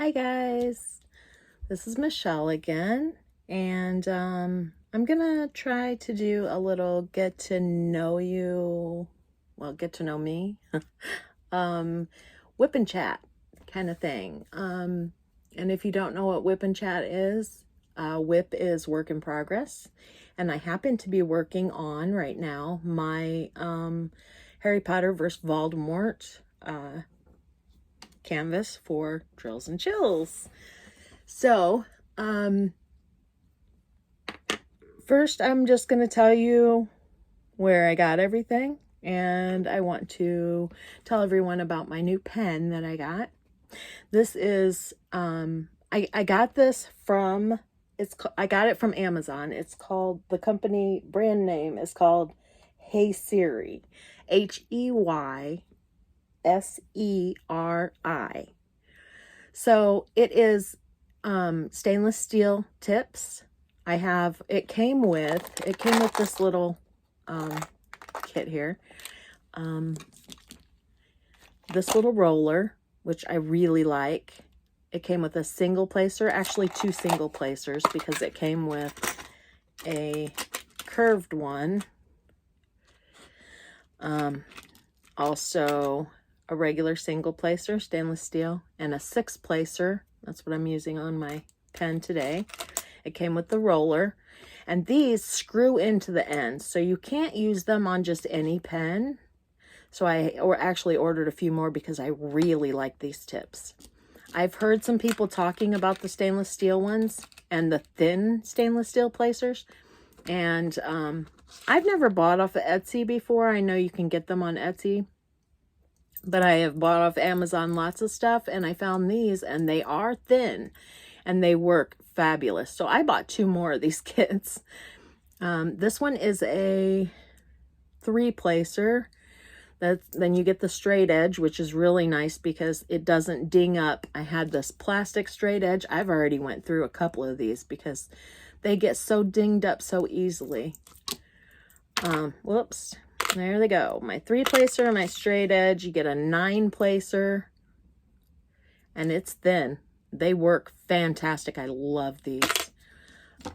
Hi guys, this is Michelle again, and I'm gonna try to do a little get to know you, well, get to know me, um, whip and chat kind of thing. And if you don't know what whip and chat is, whip is work in progress, and I happen to be working on right now my Harry Potter versus Voldemort canvas for Drills and Chills. So, first I'm just going to tell you where I got everything, and I want to tell everyone about my new pen that I got. This is, I got this from, I got it from Amazon. It's called, the company brand name is called Hey Siri, Heyseri. So it is stainless steel tips. It came with this little kit here. This little roller, which I really like. It came with a single placer, actually two single placers, because it came with a curved one. Also a regular single placer, stainless steel, and a 6 placer. That's what I'm using on my pen today. It came with the roller, and these screw into the ends, so you can't use them on just any pen. So I actually ordered a few more because I really like these tips. I've heard some people talking about the stainless steel ones and the thin stainless steel placers, and I've never bought off of Etsy before. I know you can get them on Etsy, but I have bought off Amazon lots of stuff, and I found these, and they are thin, and they work fabulous. So I bought 2 more of these kits. This one is a 3 placer. Then you get the straight edge, which is really nice because it doesn't ding up. I had this plastic straight edge. I've already went through a couple of these because they get so dinged up so easily. Whoops. There they go. My 3 placer, my straight edge. You get a 9 placer, and it's thin. They work fantastic. I love these.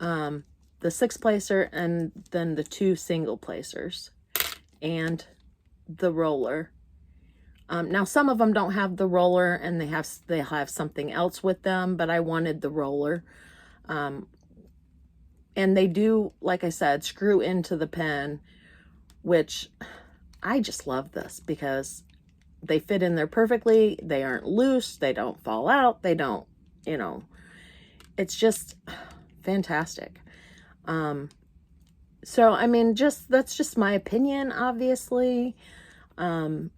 The 6 placer, and then the 2 single placers, and the roller. Now some of them don't have the roller, and they have something else with them, but I wanted the roller. And they do, like I said, screw into the pen, which I just love this because they fit in there perfectly. They aren't loose. They don't fall out. They don't, it's just fantastic. So, I mean, that's just my opinion, obviously. I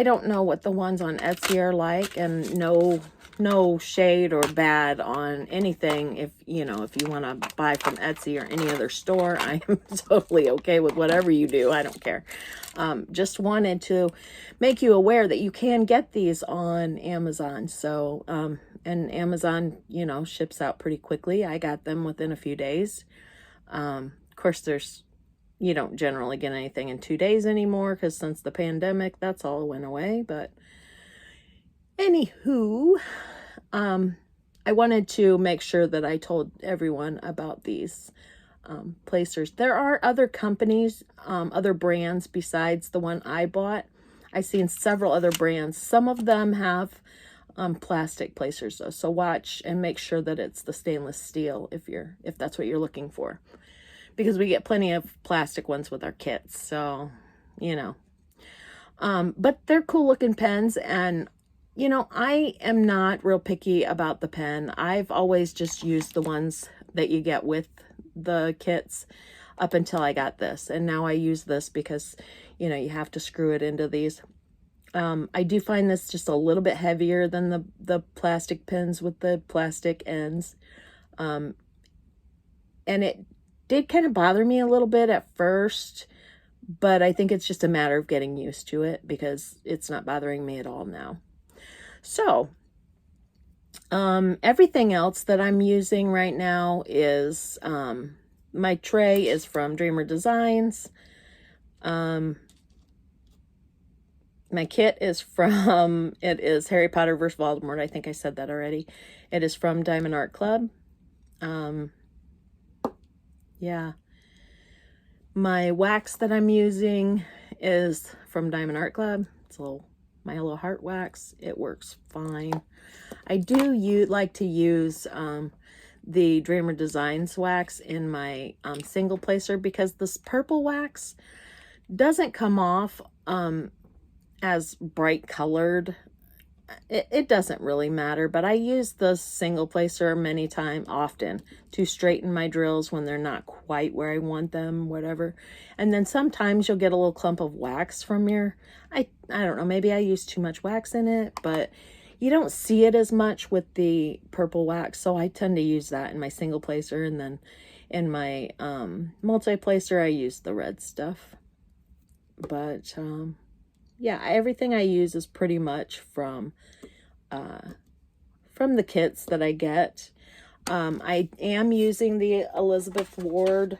don't know what the ones on Etsy are like, and no shade or bad on anything. If you want to buy from Etsy or any other store, I am totally okay with whatever you do. I don't care. Just wanted to make you aware that you can get these on Amazon. So, and Amazon, ships out pretty quickly. I got them within a few days. Of course, you don't generally get anything in 2 days anymore, because since the pandemic, that's all went away. But anywho, I wanted to make sure that I told everyone about these placers. There are other companies, other brands besides the one I bought. I've seen several other brands. Some of them have plastic placers though, so watch and make sure that it's the stainless steel if that's what you're looking for, because we get plenty of plastic ones with our kits. So, but they're cool looking pens, and I am not real picky about the pen. I've always just used the ones that you get with the kits up until I got this, and now I use this because you have to screw it into these. I do find this just a little bit heavier than the plastic pens with the plastic ends, and it did kind of bother me a little bit at first, but I think it's just a matter of getting used to it because it's not bothering me at all now. So, everything else that I'm using right now is, my tray is from Dreamer Designs. My kit is from, it is Harry Potter vs. Voldemort. I think I said that already. It is from Diamond Art Club. Yeah. My wax that I'm using is from Diamond Art Club. It's my little heart wax. It works fine. I do like to use the Dreamer Designs wax in my single placer, because this purple wax doesn't come off as bright colored. It doesn't really matter, but I use the single placer often to straighten my drills when they're not quite where I want them, whatever. And then sometimes you'll get a little clump of wax from I don't know, maybe I use too much wax in it, but you don't see it as much with the purple wax, so I tend to use that in my single placer, and then in my multi-placer I use the red stuff. But yeah, everything I use is pretty much from the kits that I get. I am using the Elizabeth Ward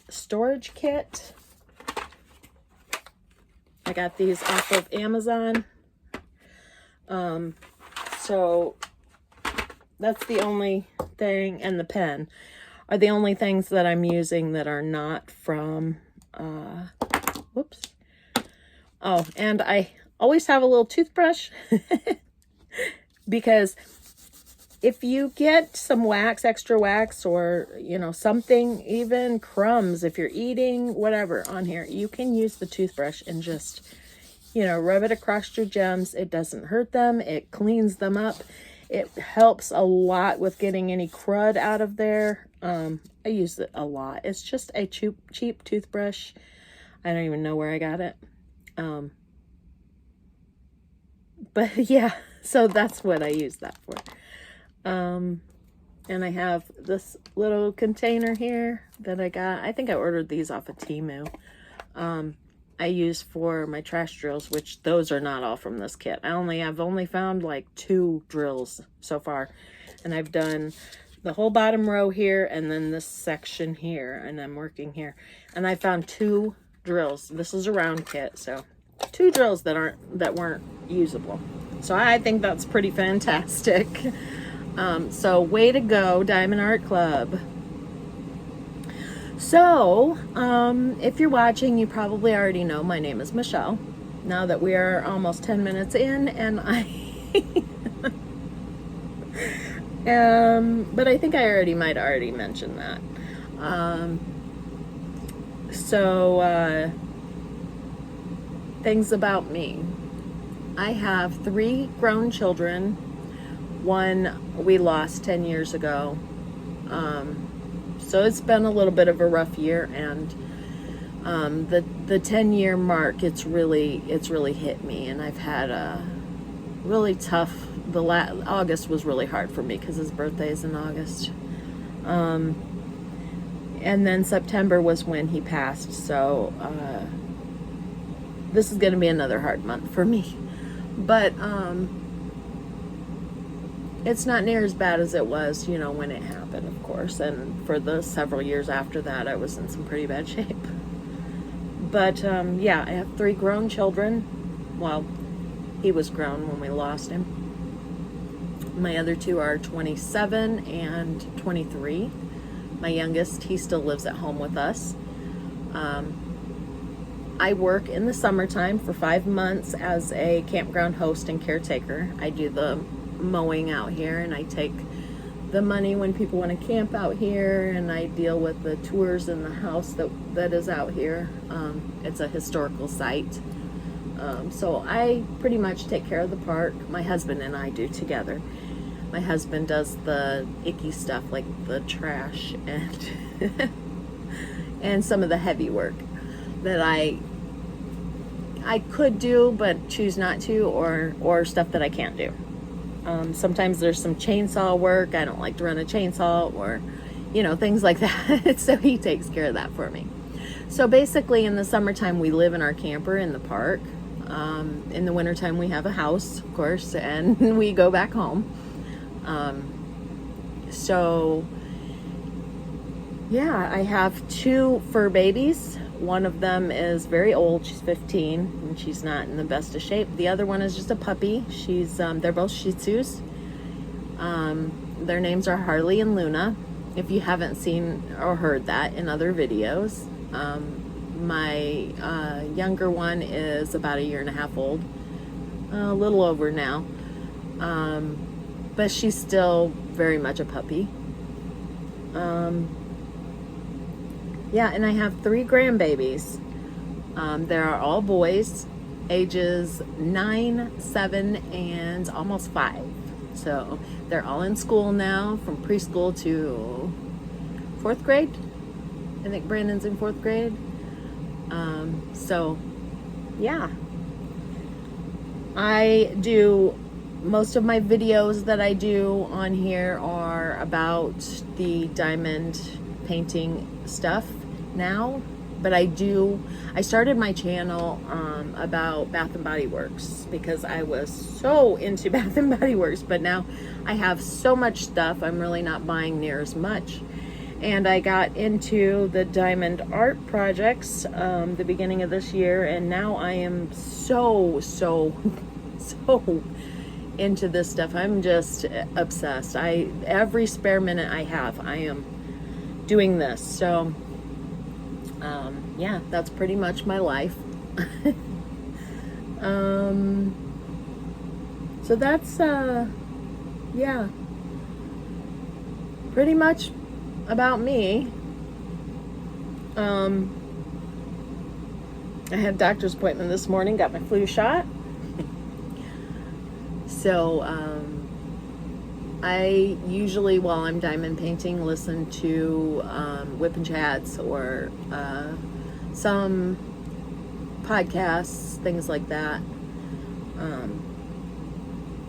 storage kit. I got these off of Amazon. So that's the only thing, and the pen are the only things that I'm using that are not from, whoops. Oh, and I always have a little toothbrush because if you get some wax, extra wax, or, you know, something, even crumbs, if you're eating, whatever on here, you can use the toothbrush and just, you know, rub it across your gems. It doesn't hurt them. It cleans them up. It helps a lot with getting any crud out of there. I use it a lot. It's just a cheap toothbrush. I don't even know where I got it. But yeah, so that's what I use that for. And I have this little container here that I got. I think I ordered these off of Temu. I use for my trash drills, which those are not all from this kit. I've only found like 2 drills so far, and I've done the whole bottom row here and then this section here, and I'm working here, and I found 2 drills. This is a round kit, so 2 drills that weren't usable. So I think that's pretty fantastic. So way to go, Diamond Art Club. So, if you're watching, you probably already know my name is Michelle. Now that we are almost 10 minutes in, and but I think I might already mention that. Things about me. I have 3 grown children. One we lost 10 years ago. So it's been a little bit of a rough year, and the 10-year mark, it's really hit me, and I've had a really tough. August was really hard for me because his birthday is in August, and then September was when he passed. So this is going to be another hard month for me, but it's not near as bad as it was, you know, when it happened, of course. And for the several years after that, I was in some pretty bad shape. But, yeah, I have 3 grown children. Well, he was grown when we lost him. My other 2 are 27 and 23. My youngest, he still lives at home with us. I work in the summertime for 5 months as a campground host and caretaker. I do the mowing out here, and I take the money when people want to camp out here, and I deal with the tours in the house that is out here. It's a historical site, so I pretty much take care of the park. My husband and I do together. My husband does the icky stuff like the trash and and some of the heavy work that I could do but choose not to, or stuff that I can't do. Sometimes there's some chainsaw work. I don't like to run a chainsaw, or, you know, things like that. So he takes care of that for me. So basically in the summertime, we live in our camper in the park. In the wintertime, we have a house, of course, and we go back home. So yeah, I have 2 fur babies. One of them is very old. She's 15 and she's not in the best of shape. The other one is just a puppy. They're both Shih Tzus. Their names are Harley and Luna. If you haven't seen or heard that in other videos, my younger one is about 1.5 years old, a little over now, but she's still very much a puppy. Yeah, and I have 3 grandbabies. They are all boys, ages 9, 7, and almost 5. So they're all in school now, from preschool to 4th grade. I think Brandon's in 4th grade. So yeah, most of my videos that I do on here are about the diamond painting stuff now, but I started my channel about Bath and Body Works because I was so into Bath and Body Works, but now I have so much stuff, I'm really not buying near as much. And I got into the diamond art projects the beginning of this year, and now I am so into this stuff. I'm just obsessed. Every spare minute I have, I am doing this. So yeah, that's pretty much my life. So that's yeah, pretty much about me. I had a doctor's appointment this morning, got my flu shot. So I usually, while I'm diamond painting, listen to Whip and Chats or some podcasts, things like that.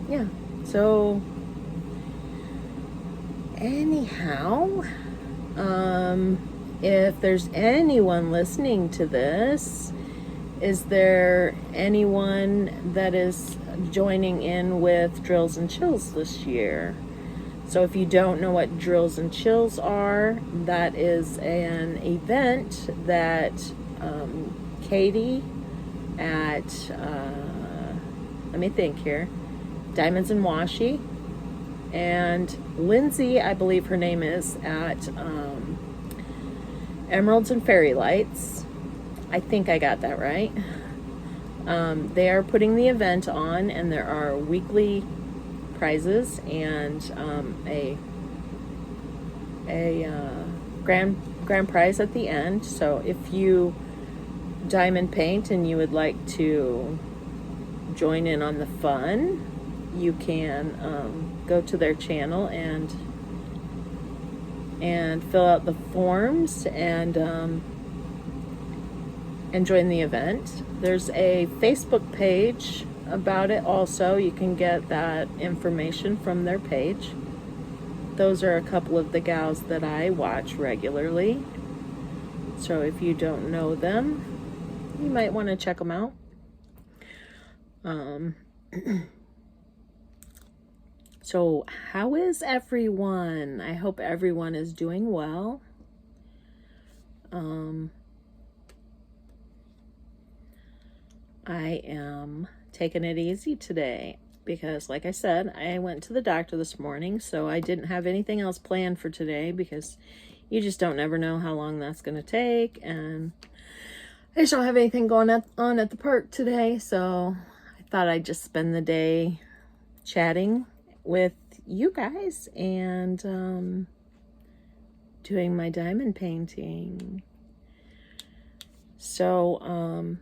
Yeah, so anyhow, if there's anyone listening to this, is there anyone that is joining in with Drills and Chills this year? So if you don't know what Drills and Chills are, that is an event that Katie at, let me think here, Diamonds and Washi, and Lindsay, I believe her name is, at Emeralds and Fairy Lights. I think I got that right. They are putting the event on, and there are weekly prizes and a grand prize at the end. So if you diamond paint and you would like to join in on the fun, you can go to their channel and fill out the forms and join the event. There's a Facebook page about it also. You can get that information from their page. Those are a couple of the gals that I watch regularly. So if you don't know them, you might want to check them out. So how is everyone? I hope everyone is doing well. I am taking it easy today because, like I said, I went to the doctor this morning, so I didn't have anything else planned for today because you just don't never know how long that's going to take, and I just don't have anything going on at the park today, so I thought I'd just spend the day chatting with you guys and doing my diamond painting. So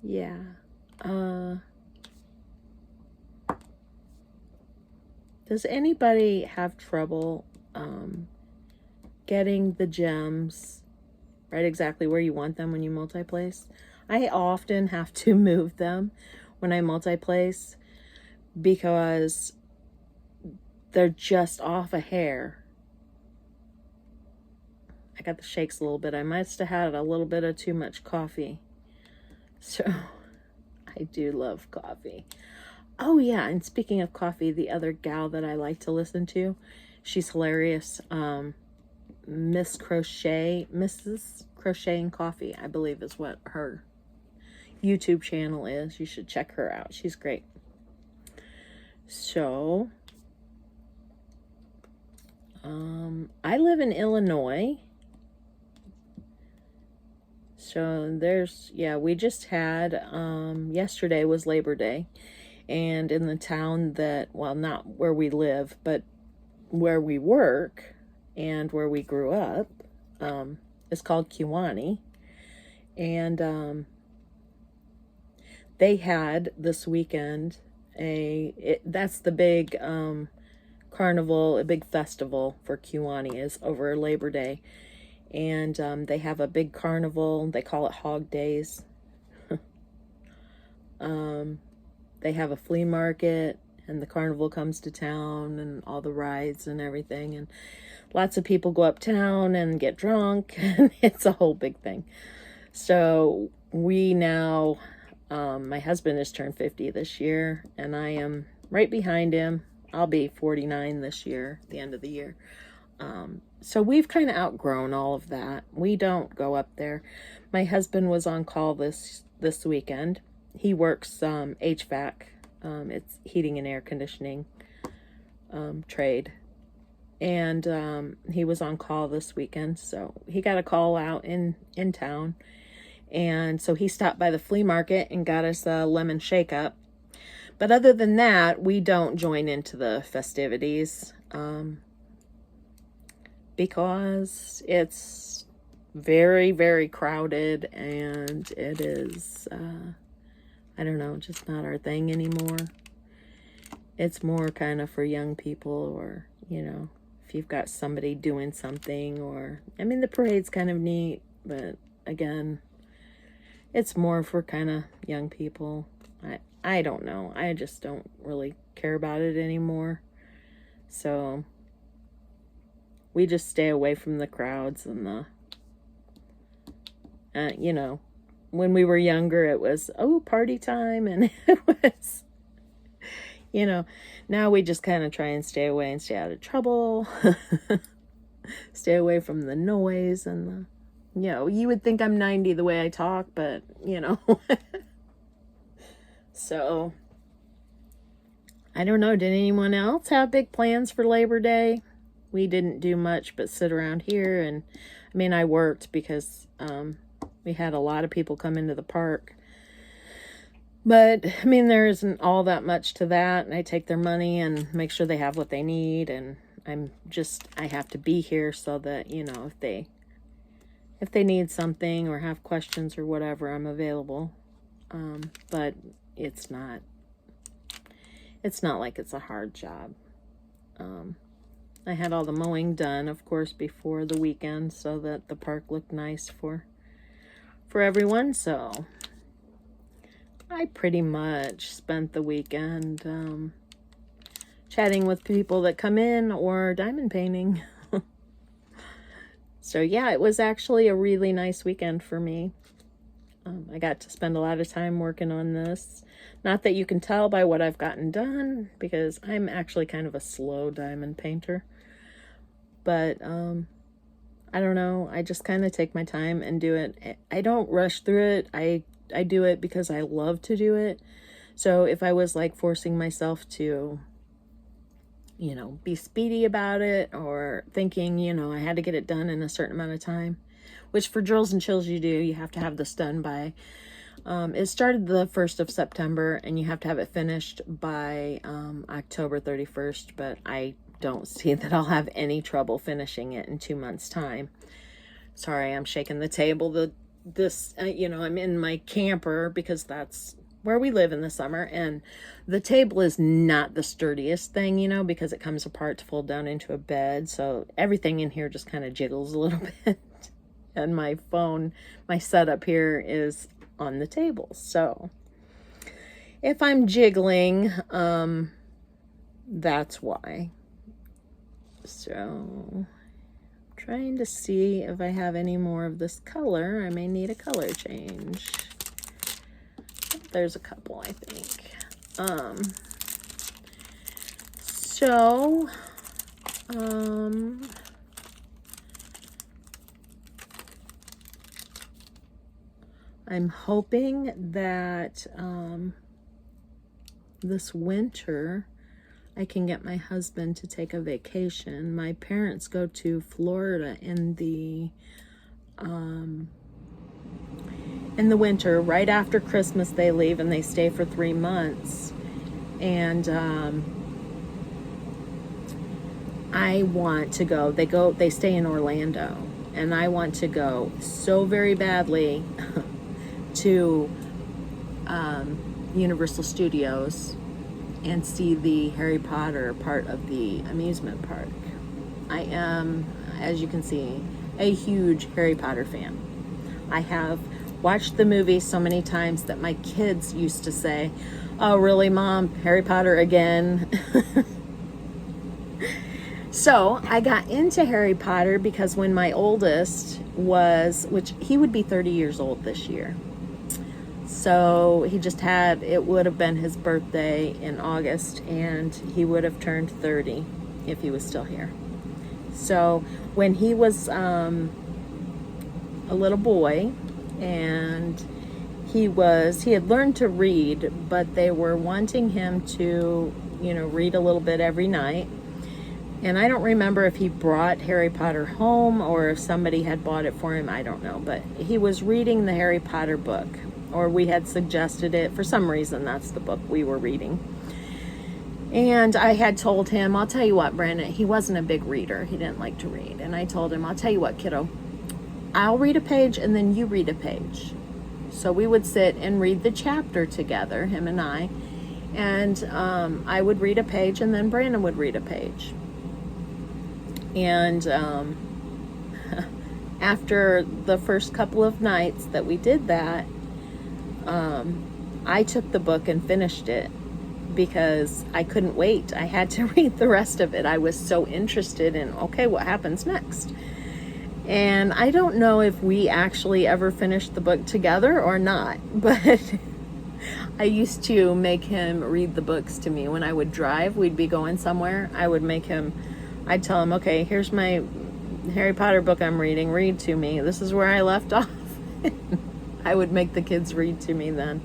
yeah, does anybody have trouble getting the gems right exactly where you want them when you multi-place? I often have to move them when I multi-place because they're just off a hair. I got the shakes a little bit. I must have had a little bit of too much coffee. So I do love coffee. Oh yeah, and speaking of coffee, the other gal that I like to listen to, she's hilarious. Mrs. Crochet and Coffee, I believe is what her YouTube channel is. You should check her out. She's great. So, I live in Illinois. So we just had, yesterday was Labor Day. And in the town that, well, not where we live, but where we work and where we grew up, is called Kewanee. And they had this weekend that's the big carnival, a big festival for Kewanee is over Labor Day. And they have a big carnival. They call it Hog Days. They have a flea market, and the carnival comes to town, and all the rides and everything. And lots of people go uptown and get drunk, and it's a whole big thing. So we now, my husband has turned 50 this year, and I am right behind him. I'll be 49 this year, the end of the year. So we've kind of outgrown all of that. We don't go up there. My husband was on call this weekend. He works HVAC. It's heating and air conditioning trade. And he was on call this weekend, so he got a call out in town. And so he stopped by the flea market and got us a lemon shake-up. But other than that, we don't join into the festivities. Because it's very, very crowded, and it is, I don't know, just not our thing anymore. It's more kind of for young people, or, if you've got somebody doing something, or, I mean, the parade's kind of neat, but again, it's more for kind of young people. I don't know. I just don't really care about it anymore. So we just stay away from the crowds and when we were younger, it was, party time. And it was, now we just kind of try and stay away and stay out of trouble, stay away from the noise and you would think I'm 90 the way I talk, but so I don't know. Did anyone else have big plans for Labor Day? We didn't do much but sit around here, and I mean, I worked because we had a lot of people come into the park. But I mean, there isn't all that much to that, and I take their money and make sure they have what they need, and I have to be here so that, if they need something or have questions or whatever, I'm available. But it's not like it's a hard job. I had all the mowing done, of course, before the weekend so that the park looked nice for everyone. So I pretty much spent the weekend chatting with people that come in or diamond painting. So yeah, it was actually a really nice weekend for me. I got to spend a lot of time working on this. Not that you can tell by what I've gotten done, because I'm actually kind of a slow diamond painter. But I don't know. I just kind of take my time and do it. I don't rush through it. I do it because I love to do it. So if I was like forcing myself to, be speedy about it, or thinking, I had to get it done in a certain amount of time, which for Drills and Chills you have to have this done by, it started the 1st of September, and you have to have it finished by October 31st, but I don't see that I'll have any trouble finishing it in 2 months' time. Sorry, I'm shaking the table. I'm in my camper because that's where we live in the summer, and the table is not the sturdiest thing, because it comes apart to fold down into a bed, so everything in here just kind of jiggles a little bit. And my phone, my setup here is on the table, so if I'm jiggling, that's why. So trying to see if I have any more of this color. I may need a color change. There's a couple, I think. I'm hoping that this winter I can get my husband to take a vacation. My parents go to Florida in the winter. Right after Christmas they leave, and they stay for 3 months. And I want to go. They stay in Orlando, and I want to go so very badly to Universal Studios and see the Harry Potter part of the amusement park. I am, as you can see, a huge Harry Potter fan. I have watched the movie so many times that my kids used to say, "Oh, really, Mom? Harry Potter again?" So I got into Harry Potter because when my oldest was, which he would be 30 years old this year. So he just had, it would have been his birthday in August, and he would have turned 30 if he was still here. So when he was a little boy, and he had learned to read, but they were wanting him to, read a little bit every night. And I don't remember if he brought Harry Potter home or if somebody had bought it for him. I don't know. But he was reading the Harry Potter book, or we had suggested it. For some reason, that's the book we were reading. And I had told him, I'll tell you what, Brandon, he wasn't a big reader. He didn't like to read. And I told him, I'll tell you what, kiddo, I'll read a page and then you read a page. So we would sit and read the chapter together, him and I. And I would read a page and then Brandon would read a page. And after the first couple of nights that we did that, I took the book and finished it because I couldn't wait. I had to read the rest of it. I was so interested in, okay, what happens next? And I don't know if we actually ever finished the book together or not, but I used to make him read the books to me. When I would drive, we'd be going somewhere, I'd tell him, okay, here's my Harry Potter book I'm reading, read to me. This is where I left off. I would make the kids read to me then.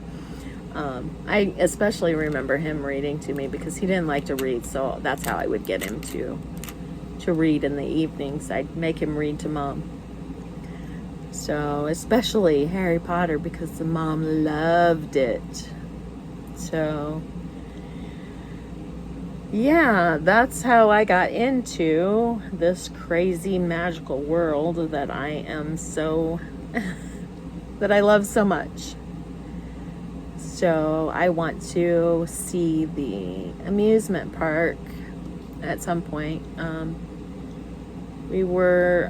I especially remember him reading to me because he didn't like to read, so that's how I would get him to read in the evenings. I'd make him read to Mom. So, especially Harry Potter because the mom loved it. So, yeah, that's how I got into this crazy magical world that I am so, that I love so much. So I want to see the amusement park at some point. We were,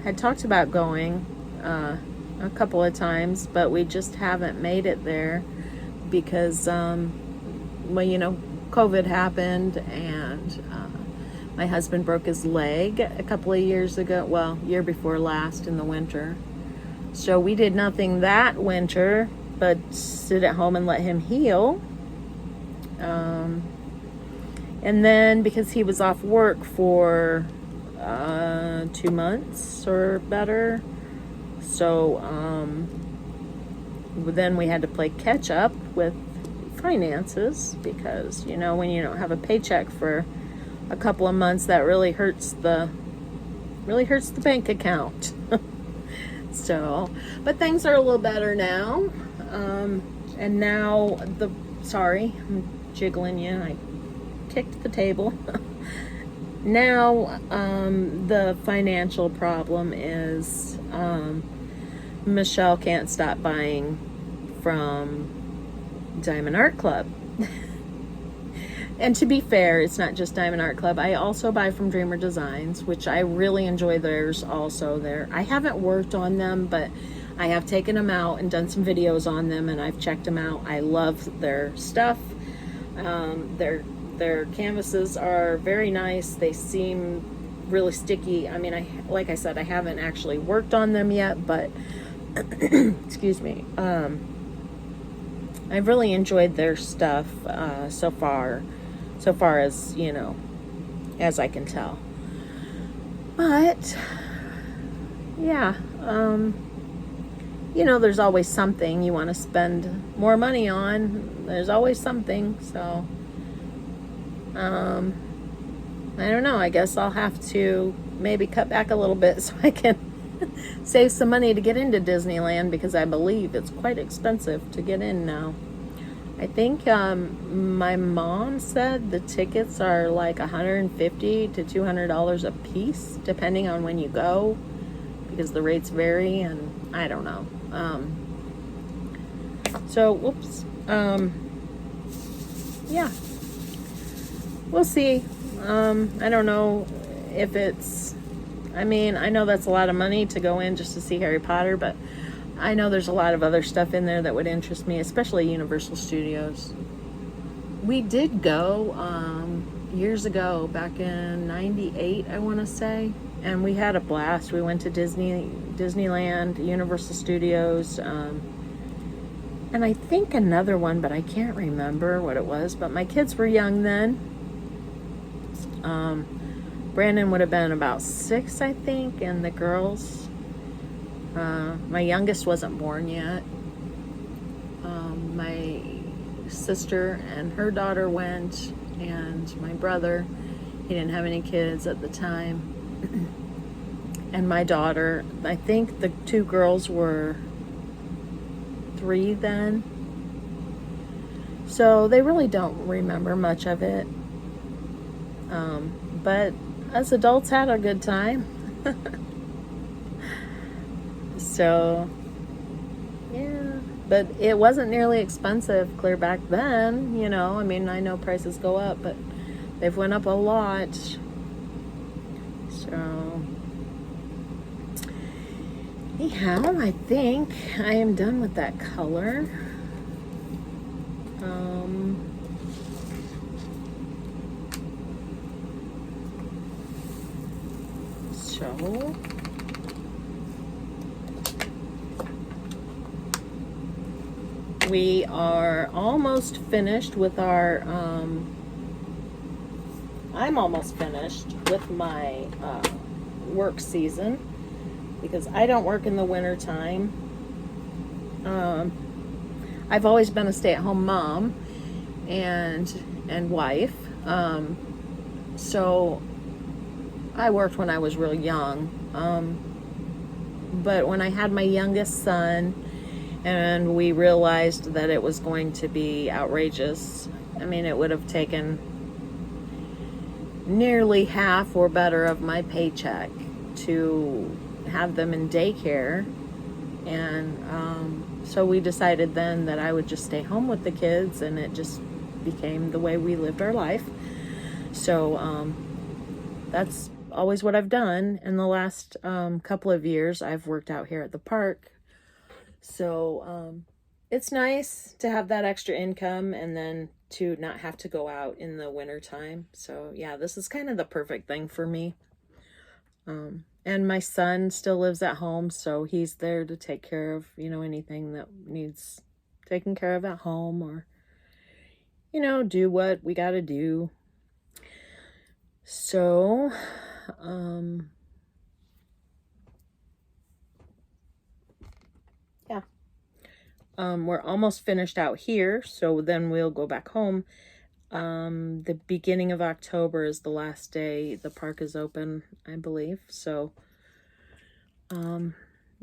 had talked about going a couple of times, but we just haven't made it there because, COVID happened, and my husband broke his leg a couple of years ago. Well, year before last in the winter. So we did nothing that winter but sit at home and let him heal. And then because he was off work for 2 months or better, so then we had to play catch up with finances because when you don't have a paycheck for a couple of months, that really hurts the bank account. So, but things are a little better now. And now sorry, I'm jiggling you. I kicked the table. Now, the financial problem is Michelle can't stop buying from Diamond Art Club. And to be fair, it's not just Diamond Art Club. I also buy from Dreamer Designs, which I really enjoy theirs also. I haven't worked on them, but I have taken them out and done some videos on them, and I've checked them out. I love their stuff. Their canvases are very nice. They seem really sticky. I mean, like I said, I haven't actually worked on them yet, but excuse me. I've really enjoyed their stuff so far as, as I can tell. But yeah, you know, there's always something you want to spend more money on. There's always something. So, I don't know. I guess I'll have to maybe cut back a little bit so I can save some money to get into Disneyland, because I believe it's quite expensive to get in now. I think my mom said the tickets are like $150 to $200 a piece, depending on when you go, because the rates vary, and I don't know. So, whoops. Yeah, we'll see. I don't know if it's, I mean, I know that's a lot of money to go in just to see Harry Potter, but I know there's a lot of other stuff in there that would interest me, especially Universal Studios. We did go years ago, back in '98, I want to say, and we had a blast. We went to Disneyland, Universal Studios, and I think another one, but I can't remember what it was. But my kids were young then. Brandon would have been about 6, I think, and the girls, my youngest wasn't born yet. My sister and her daughter went, and my brother, he didn't have any kids at the time. And my daughter, I think the 2 girls were 3 then. So they really don't remember much of it. But us adults had a good time. So, yeah. But it wasn't nearly expensive clear back then, you know. I mean, I know prices go up, but they've went up a lot. So, anyhow, I think I am done with that color. So, we are almost finished with our, I'm almost finished with my work season, because I don't work in the winter time. I've always been a stay-at-home mom and wife. So I worked when I was real young. But when I had my youngest son, and we realized that it was going to be outrageous, I mean, it would have taken nearly half or better of my paycheck to have them in daycare. And so we decided then that I would just stay home with the kids, and it just became the way we lived our life. So that's always what I've done. In the last couple of years, I've worked out here at the park. So it's nice to have that extra income, and then to not have to go out in the winter time. So yeah, this is kind of the perfect thing for me. And my son still lives at home, so he's there to take care of, you know, anything that needs taken care of at home, or, you know, do what we got to do. So, yeah. We're almost finished out here, so then we'll go back home. The beginning of October is the last day the park is open, I believe. So,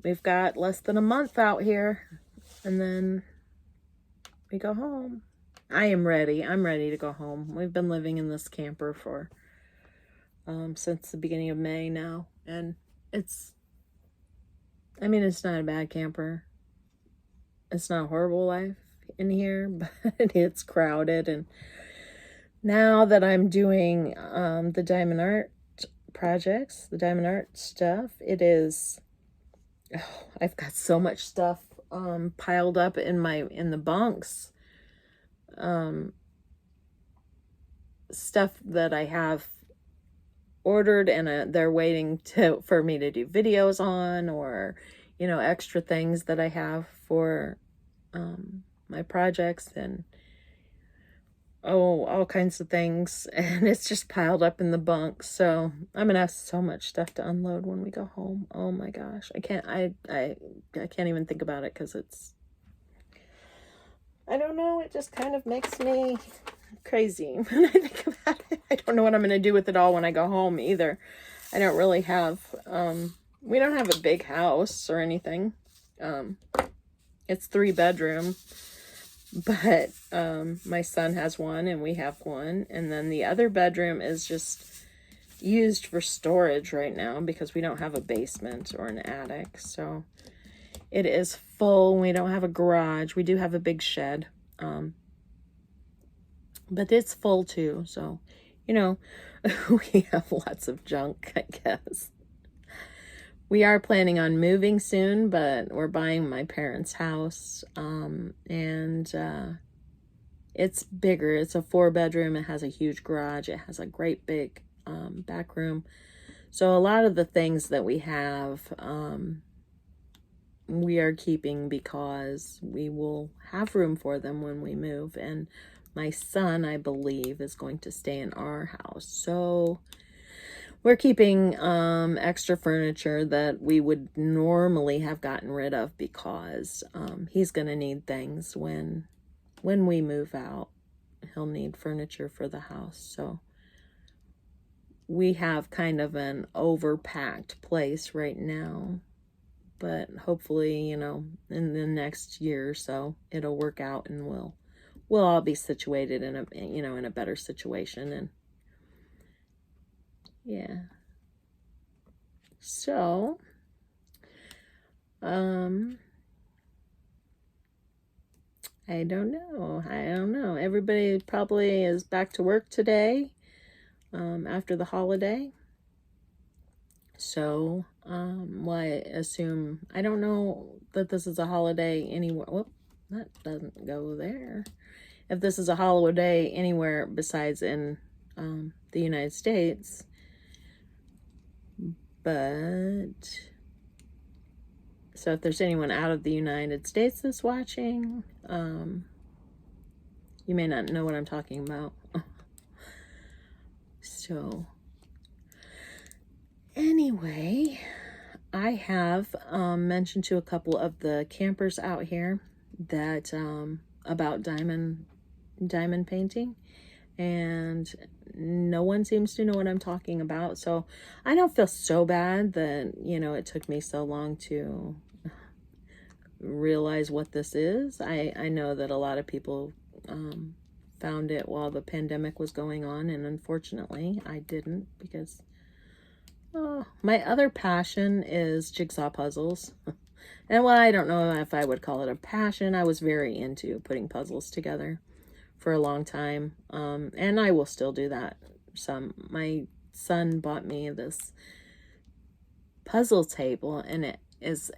we've got less than a month out here, and then we go home. I am ready. I'm ready to go home. We've been living in this camper for since the beginning of May now, and it's not a bad camper. It's not a horrible life in here, but it's crowded. And now that I'm doing the diamond art projects, the diamond art stuff, it is, I've got so much stuff piled up in the bunks. Stuff that I have ordered, and they're waiting for me to do videos on, or, you know, extra things that I have for my projects. And all kinds of things, and it's just piled up in the bunk. So I'm gonna have so much stuff to unload when we go home. Oh my gosh, I can't even think about it, because I don't know, it just kind of makes me crazy when I think about it. I don't know what I'm gonna do with it all when I go home either. I don't really have we don't have a big house or anything. It's 3-bedroom. But my son has one and we have one. And then the other bedroom is just used for storage right now because we don't have a basement or an attic. So it is full. We don't have a garage. We do have a big shed. But it's full too. So, you know, we have lots of junk, I guess. We are planning on moving soon, but we're buying my parents' house, and it's bigger. It's a 4-bedroom. It has a huge garage. It has a great big back room. So a lot of the things that we have, we are keeping because we will have room for them when we move. And my son, I believe, is going to stay in our house. So we're keeping extra furniture that we would normally have gotten rid of because he's going to need things when we move out. He'll need furniture for the house. So we have kind of an overpacked place right now. But hopefully, you know, in the next year or so, it'll work out and we'll all be situated in a, you know, in a better situation. And yeah. So, I don't know. Everybody probably is back to work today, after the holiday. So, well, I assume, I don't know that this is a holiday anywhere. Whoop, that doesn't go there. If this is a holiday anywhere besides in the United States. But, so if there's anyone out of the United States that's watching, you may not know what I'm talking about. So, anyway, I have mentioned to a couple of the campers out here that about diamond painting, and no one seems to know what I'm talking about. So I don't feel so bad that, you know, it took me so long to realize what this is. I know that a lot of people found it while the pandemic was going on, and unfortunately I didn't, because my other passion is jigsaw puzzles. And well, I don't know if I would call it a passion. I was very into putting puzzles together for a long time, and I will still do that some. My son bought me this puzzle table, and it's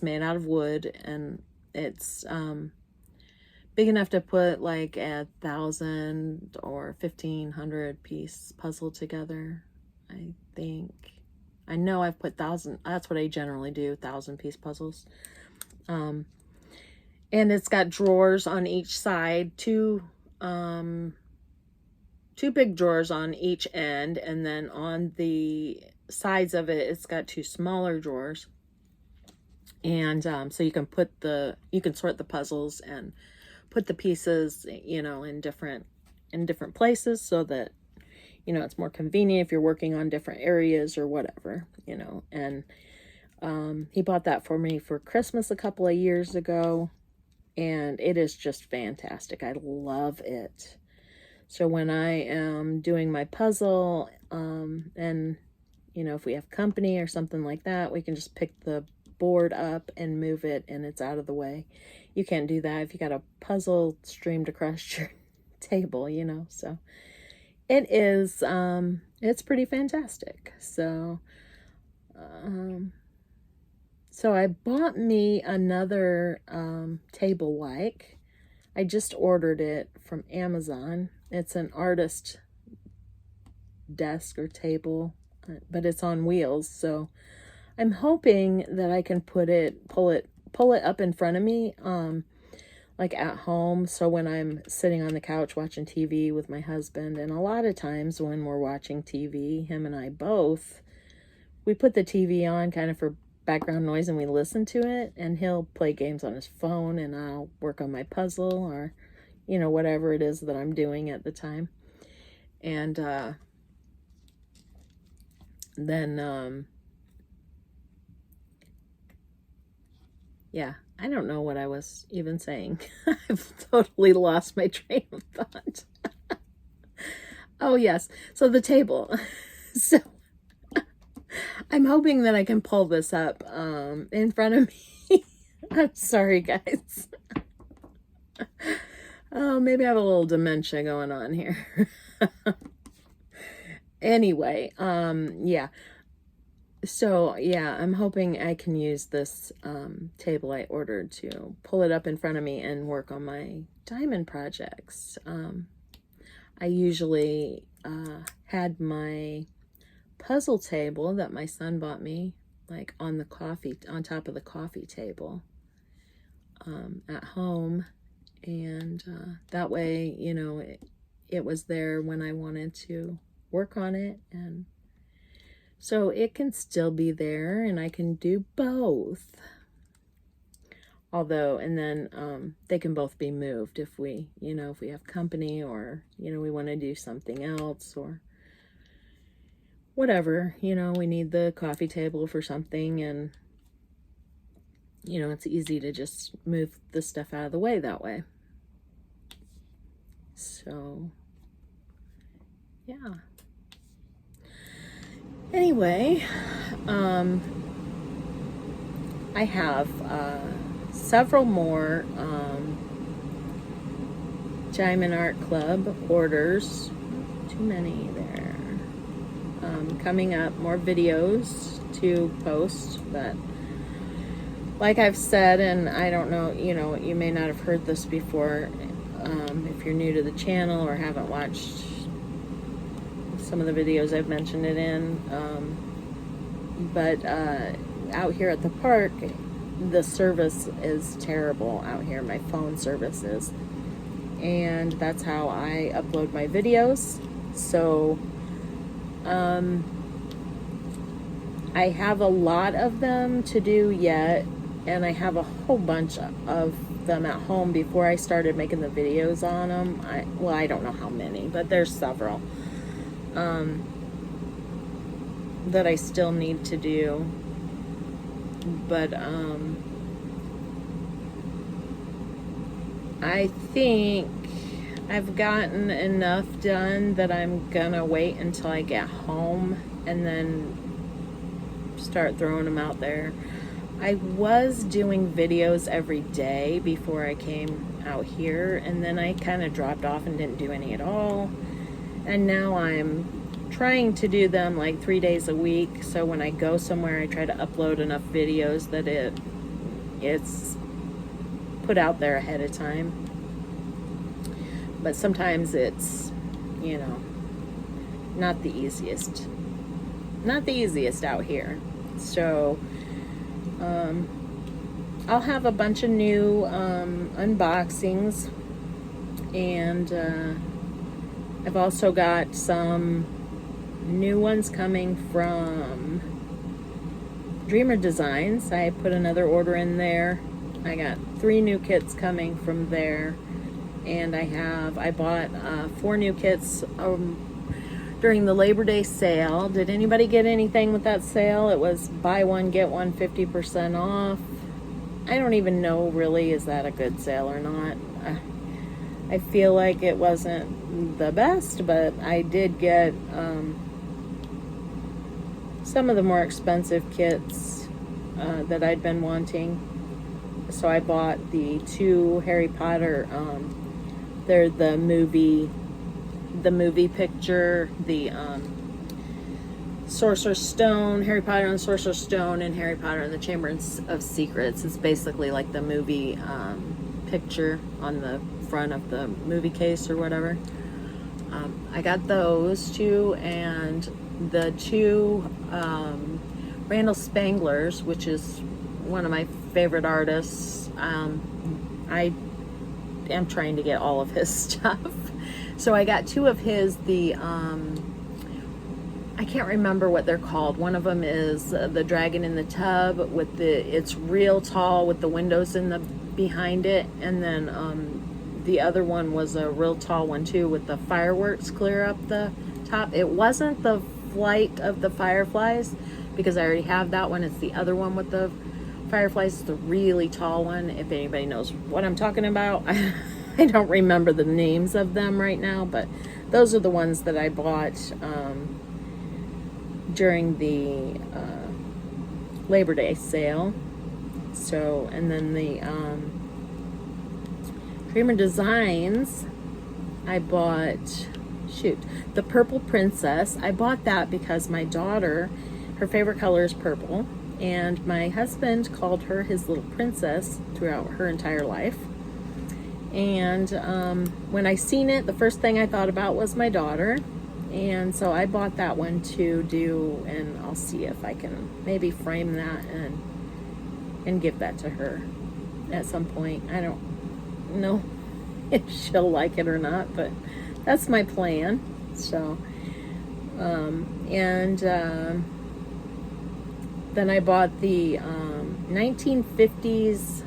made out of wood, and it's big enough to put like 1,000 or 1,500 piece puzzle together. I think, I know I've put 1,000. That's what I generally do, 1,000-piece puzzles. And it's got drawers on each side, two big drawers on each end, and then on the sides of it, it's got 2 smaller drawers. And so you can sort the puzzles and put the pieces, you know, in different places, so that, you know, it's more convenient if you're working on different areas or whatever, you know. And he bought that for me for Christmas a couple of years ago, and it is just fantastic. I love it. So when I am doing my puzzle, and, you know, if we have company or something like that, we can just pick the board up and move it, and it's out of the way. You can't do that if you got a puzzle streamed across your table, you know. So it is, it's pretty fantastic. So, so I bought me another table like. I just ordered it from Amazon. It's an artist desk or table, but it's on wheels. So I'm hoping that I can pull it up in front of me, like at home. So when I'm sitting on the couch watching TV with my husband, and a lot of times when we're watching TV, him and I both, we put the TV on kind of for background noise and we listen to it, and he'll play games on his phone and I'll work on my puzzle or, you know, whatever it is that I'm doing at the time. And then yeah, I don't know what I was even saying. I've totally lost my train of thought. Oh yes, so the table. So I'm hoping that I can pull this up in front of me. I'm sorry, guys. Oh, maybe I have a little dementia going on here. Anyway, yeah. So, yeah, I'm hoping I can use this table I ordered to pull it up in front of me and work on my diamond projects. I usually had my puzzle table that my son bought me, like on top of the coffee table at home. And that way, you know, it was there when I wanted to work on it. And so it can still be there and I can do both. Although, and then they can both be moved if we, you know, if we have company or, you know, we want to do something else or whatever, you know, we need the coffee table for something, and, you know, it's easy to just move the stuff out of the way that way. So, yeah. Anyway, I have several more Diamond Art Club orders. Too many there. Coming up, more videos to post, but like I've said, and I don't know, you know, you may not have heard this before if you're new to the channel or haven't watched some of the videos I've mentioned it in, but out here at the park, the service is terrible out here. My phone service is, and that's how I upload my videos. So I have a lot of them to do yet, and I have a whole bunch of them at home before I started making the videos on them. Well, I don't know how many, but there's several that I still need to do. But I think I've gotten enough done that I'm gonna wait until I get home and then start throwing them out there. I was doing videos every day before I came out here, and then I kind of dropped off and didn't do any at all. And now I'm trying to do them like 3 days a week, so when I go somewhere I try to upload enough videos that it's put out there ahead of time. But sometimes it's, you know, not the easiest out here. So I'll have a bunch of new unboxings, and I've also got some new ones coming from Dreamer Designs. I put another order in there. I got 3 new kits coming from there, and I bought 4 new kits during the Labor Day sale. Did anybody get anything with that sale? It was buy one get one 50% off. I don't even know really, is that a good sale or not. I feel like it wasn't the best, but I did get some of the more expensive kits that I'd been wanting. So I bought the 2 Harry Potter, they're the movie picture, the Sorcerer's Stone, Harry Potter and the Sorcerer's Stone, and Harry Potter and the Chamber of Secrets. It's basically like the movie picture on the front of the movie case or whatever. I got those 2, and the 2 Randall Spanglers, which is one of my favorite artists. I am trying to get all of his stuff. So I got 2 of his, I can't remember what they're called. One of them is the Dragon in the Tub with it's real tall with the windows in the behind it, and then the other one was a real tall one too with the fireworks clear up the top. It wasn't the Flight of the Fireflies because I already have that one. It's the other one with the fireflies, the really tall one. If anybody knows what I'm talking about, I don't remember the names of them right now, but those are the ones that I bought during the Labor Day sale. So, and then the Dreamer Designs, I bought, the Purple Princess. I bought that because my daughter, her favorite color is purple, and my husband called her his little princess throughout her entire life. And when I seen it, the first thing I thought about was my daughter. And so I bought that one to do, and I'll see if I can maybe frame that and give that to her at some point. I don't know if she'll like it or not, but that's my plan. So, then I bought the 1950s,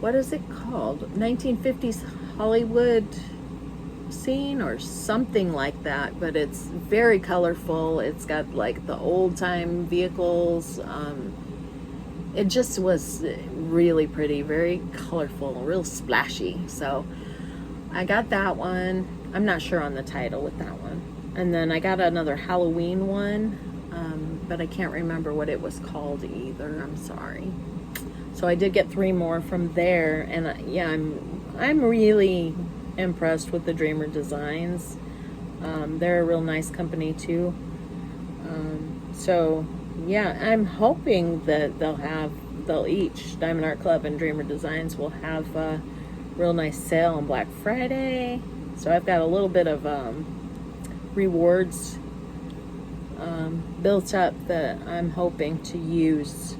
what is it called? 1950s Hollywood scene or something like that, but it's very colorful. It's got like the old time vehicles. It just was really pretty, very colorful, real splashy. So I got that one. I'm not sure on the title with that one. And then I got another Halloween one, but I can't remember what it was called either. I'm sorry. So I did get 3 more from there, and yeah, I'm really impressed with the Dreamer Designs. They're a real nice company too. So yeah, I'm hoping that they'll each, Diamond Art Club and Dreamer Designs, will have a real nice sale on Black Friday. So I've got a little bit of rewards built up that I'm hoping to use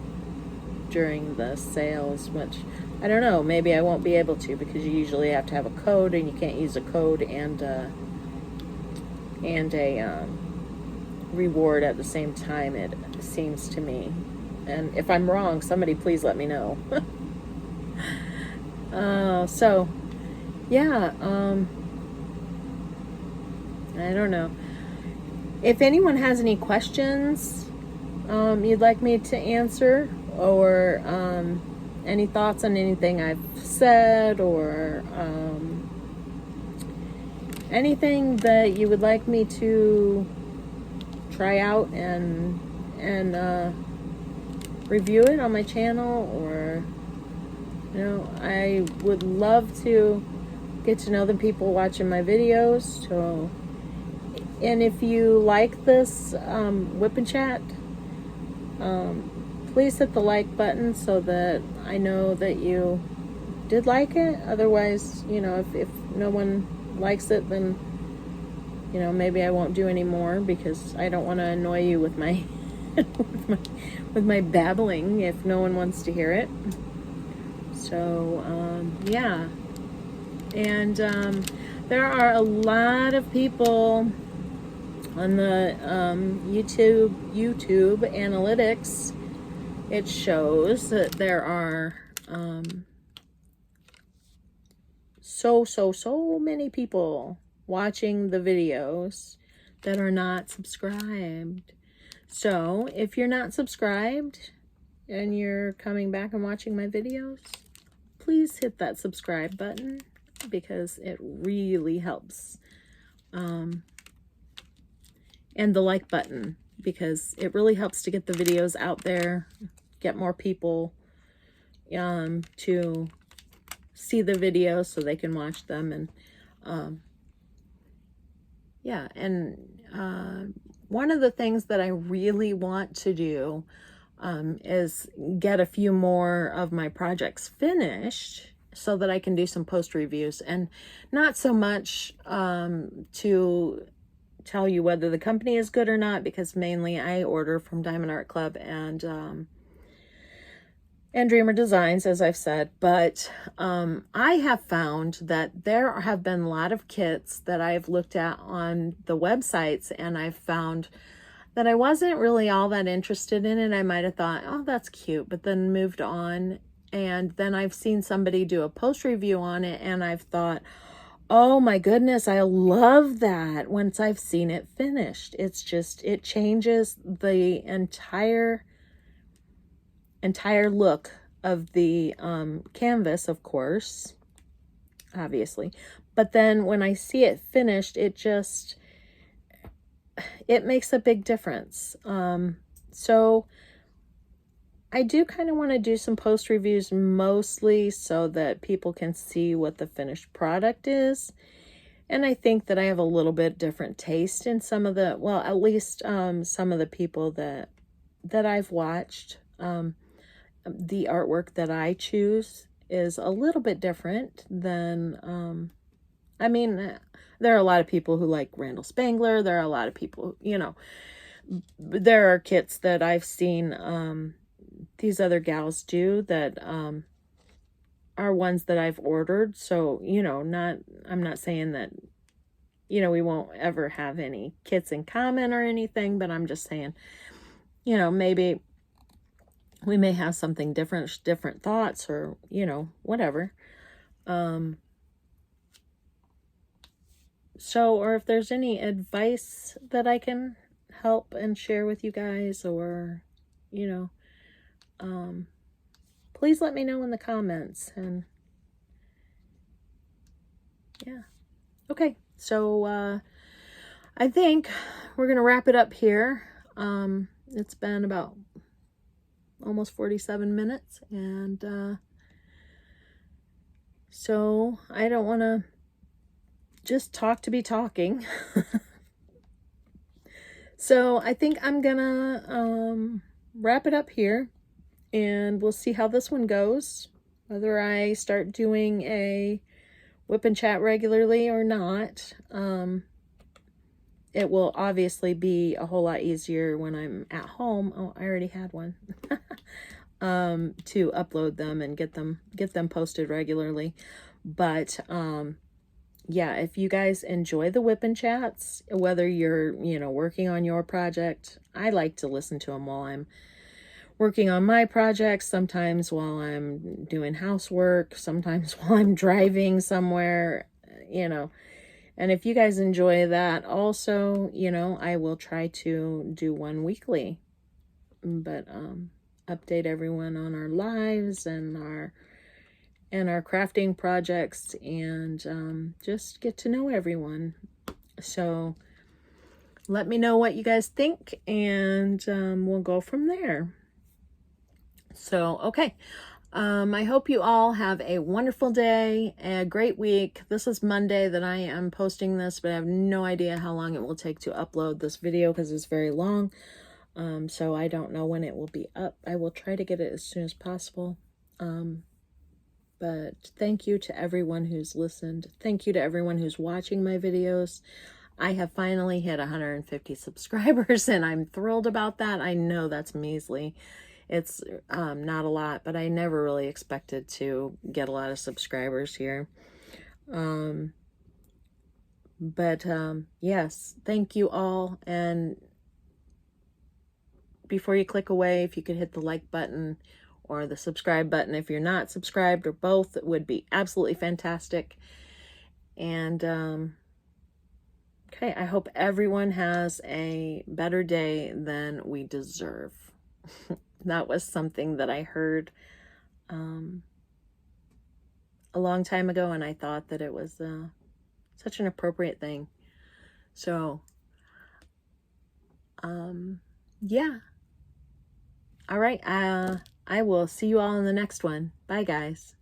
during the sales, which I don't know, maybe I won't be able to, because you usually have to have a code, and you can't use a code and a reward at the same time, it seems to me. And if I'm wrong, somebody please let me know. So yeah, I don't know. If anyone has any questions you'd like me to answer, or any thoughts on anything I've said, or anything that you would like me to try out and review it on my channel, or I would love to get to know the people watching my videos. So, and if you like this Whip and Chat, please hit the like button so that I know that you did like it. Otherwise, if no one likes it, then maybe I won't do any more, because I don't want to annoy you with my with my babbling if no one wants to hear it. So yeah, and there are a lot of people on the YouTube analytics. It shows that there are so many people watching the videos that are not subscribed. So if you're not subscribed and you're coming back and watching my videos, please hit that subscribe button, because it really helps. And the like button, because it really helps to get the videos out there, get more people to see the videos so they can watch them. And yeah, and one of the things that I really want to do is get a few more of my projects finished so that I can do some post reviews, and not so much to tell you whether the company is good or not, because mainly I order from Diamond Art Club and and Dreamer Designs, as I've said. But I have found that there have been a lot of kits that I've looked at on the websites, and I've found that I wasn't really all that interested in it. I might have thought, oh, that's cute, but then moved on. And then I've seen somebody do a post review on it, and I've thought, oh my goodness, I love that once I've seen it finished. It's just, it changes the entire look of the canvas, of course, obviously. But then when I see it finished, it makes a big difference. So I do kind of want to do some post reviews, mostly so that people can see what the finished product is. And I think that I have a little bit different taste in some of the, well, at least some of the people that I've watched. The artwork that I choose is a little bit different than, I mean, there are a lot of people who like Randall Spangler. There are a lot of people, you know, there are kits that I've seen these other gals do that are ones that I've ordered. So, you know, I'm not saying that, you know, we won't ever have any kits in common or anything, but I'm just saying, you know, maybe we may have something different thoughts, or, you know, whatever. So, or if there's any advice that I can help and share with you guys, or, you know, please let me know in the comments. And yeah. Okay. So, I think we're going to wrap it up here. It's been about almost 47 minutes, and so I don't want to just talk to be talking. So I think I'm gonna wrap it up here, and we'll see how this one goes, whether I start doing a whip and chat regularly or not. It will obviously be a whole lot easier when I'm at home. Oh, I already had one. To upload them and get them posted regularly. But yeah, if you guys enjoy the whip and chats, whether you're, you know, working on your project, I like to listen to them while I'm working on my projects, sometimes while I'm doing housework, sometimes while I'm driving somewhere, you know. And if you guys enjoy that also, you know, I will try to do one weekly. But update everyone on our lives and our crafting projects, and just get to know everyone. So let me know what you guys think, and we'll go from there. So, okay. I hope you all have a wonderful day, a great week. This is Monday that I am posting this, but I have no idea how long it will take to upload this video because it's very long. So I don't know when it will be up. I will try to get it as soon as possible. But thank you to everyone who's listened. Thank you to everyone who's watching my videos. I have finally hit 150 subscribers, and I'm thrilled about that. I know that's measly. It's not a lot, but I never really expected to get a lot of subscribers here. But yes, thank you all. And before you click away, if you could hit the like button or the subscribe button if you're not subscribed, or both, it would be absolutely fantastic. And okay, I hope everyone has a better day than we deserve. That was something that I heard a long time ago, and I thought that it was such an appropriate thing. So yeah. All right, I will see you all in the next one. Bye, guys.